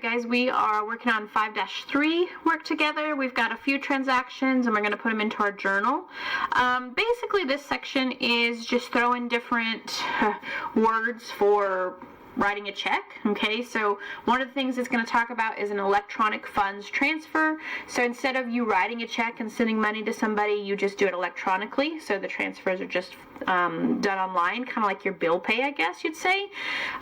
guys, we are working on 5-3 work together. We've got a few transactions and we're going to put them into our journal. Basically, this section is just throwing different words for writing a check. Okay, so one of the things it's going to talk about is an electronic funds transfer. So instead of you writing a check and sending money to somebody, you just do it electronically. So the transfers are just done online, kind of like your bill pay, I guess you'd say.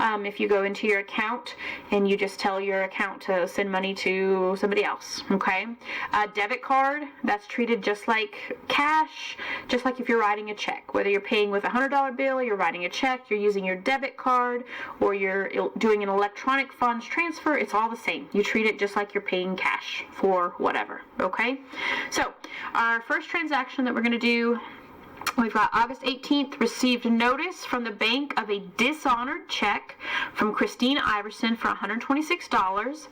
If you go into your account and you just tell your account to send money to somebody else. Okay, debit card, that's treated just like cash, just like if you're writing a check. Whether you're paying with a $100 bill, you're writing a check, you're using your debit card, or you're doing an electronic funds transfer, it's all the same. You treat it just like you're paying cash for whatever. Okay, so our first transaction that we're going to do, we've got August 18th, received notice from the bank of a dishonored check from Christine Iverson for $126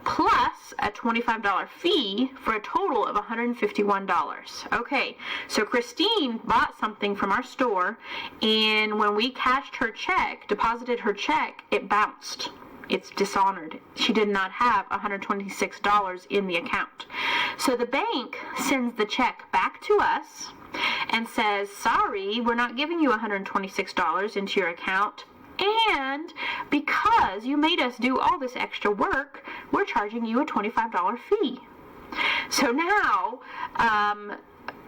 plus a $25 fee for a total of $151. Okay, so Christine bought something from our store, and when we cashed her check, deposited her check, it bounced. It's dishonored. She did not have $126 in the account. So the bank sends the check back to us and says, sorry, we're not giving you $126 into your account, and because you made us do all this extra work, we're charging you a $25 fee. So now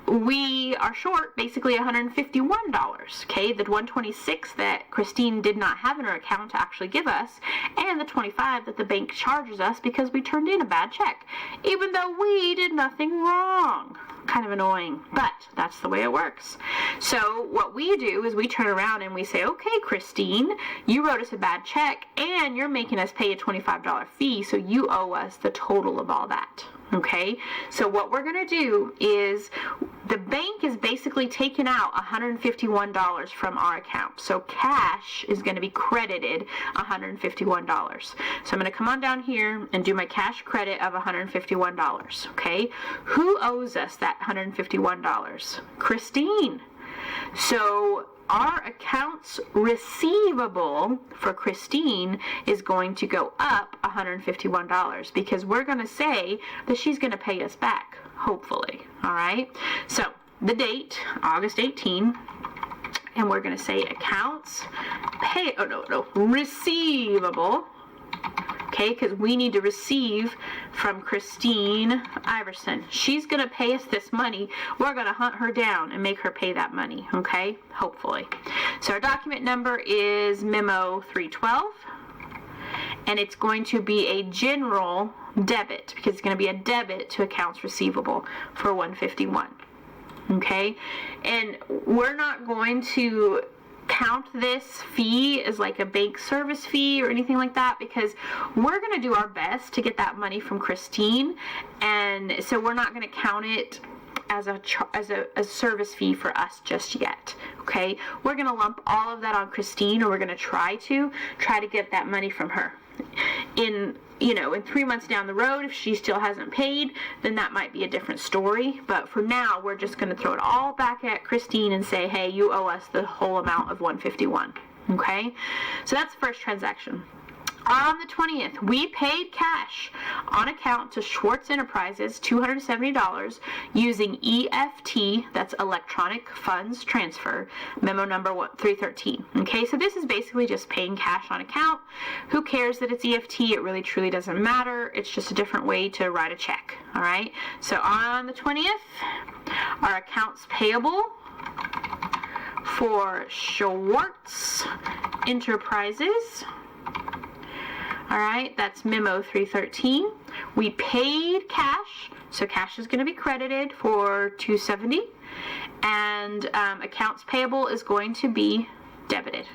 we are short basically $151. Okay, the $126 that Christine did not have in her account to actually give us, and the $25 that the bank charges us because we turned in a bad check, even though we did nothing wrong. Kind of annoying, but that's the way it works. So what we do is we turn around and we say, okay, Christine, you wrote us a bad check and you're making us pay a $25 fee, so you owe us the total of all that. Okay, so what we're going to do is the bank is basically taking out $151 from our account. So cash is going to be credited $151. So I'm going to come on down here and do my cash credit of $151. Okay, who owes us that $151? Christine. So our accounts receivable for Christine is going to go up $151 because we're going to say that she's going to pay us back, hopefully. All right, so the date, August 18, and we're going to say accounts receivable. Okay, because we need to receive from Christine Iverson. She's going to pay us this money. We're going to hunt her down and make her pay that money, okay? Hopefully. So our document number is Memo 312, and it's going to be a general debit because it's going to be a debit to accounts receivable for $151, okay? And we're not going to count this fee as like a bank service fee or anything like that because we're going to do our best to get that money from Christine, and so we're not going to count it as a service fee for us just yet. Okay, we're going to lump all of that on Christine, or we're going to try to get that money from her. In 3 months down the road, if she still hasn't paid, then that might be a different story. But for now, we're just going to throw it all back at Christine and say, hey, you owe us the whole amount of $151. Okay, so that's the first transaction. On the 20th, we paid cash on account to Schwartz Enterprises $270 using EFT, that's electronic funds transfer, memo number 313. Okay, so this is basically just paying cash on account. Who cares that it's EFT? It really truly doesn't matter. It's just a different way to write a check. All right, so on the 20th, our accounts payable for Schwartz Enterprises, all right, that's memo 313. We paid cash, so cash is going to be credited for $270, and accounts payable is going to be debited,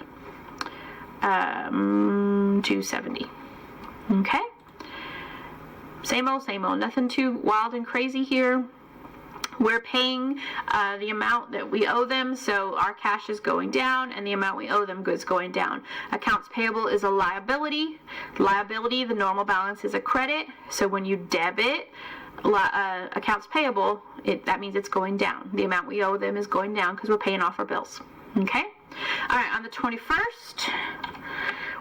$270. Okay, same old, nothing too wild and crazy here. We're paying the amount that we owe them, so our cash is going down and the amount we owe them is going down. Accounts payable is a liability. Liability, the normal balance is a credit, so when you debit accounts payable, that means it's going down. The amount we owe them is going down because we're paying off our bills. Okay? All right, on the 21st,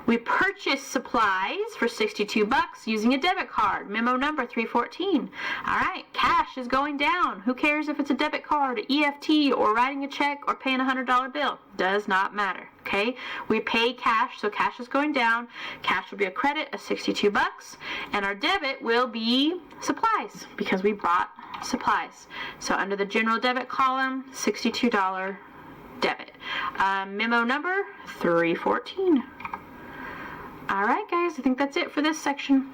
We purchased supplies for $62 using a debit card. Memo number 314. All right, cash is going down. Who cares if it's a debit card, EFT, or writing a check, or paying a $100 bill? Does not matter. Okay, we pay cash, so cash is going down. Cash will be a credit of $62, and our debit will be supplies because we bought supplies. So under the general debit column, $62 debit. Memo number 314. All right, guys, I think that's it for this section.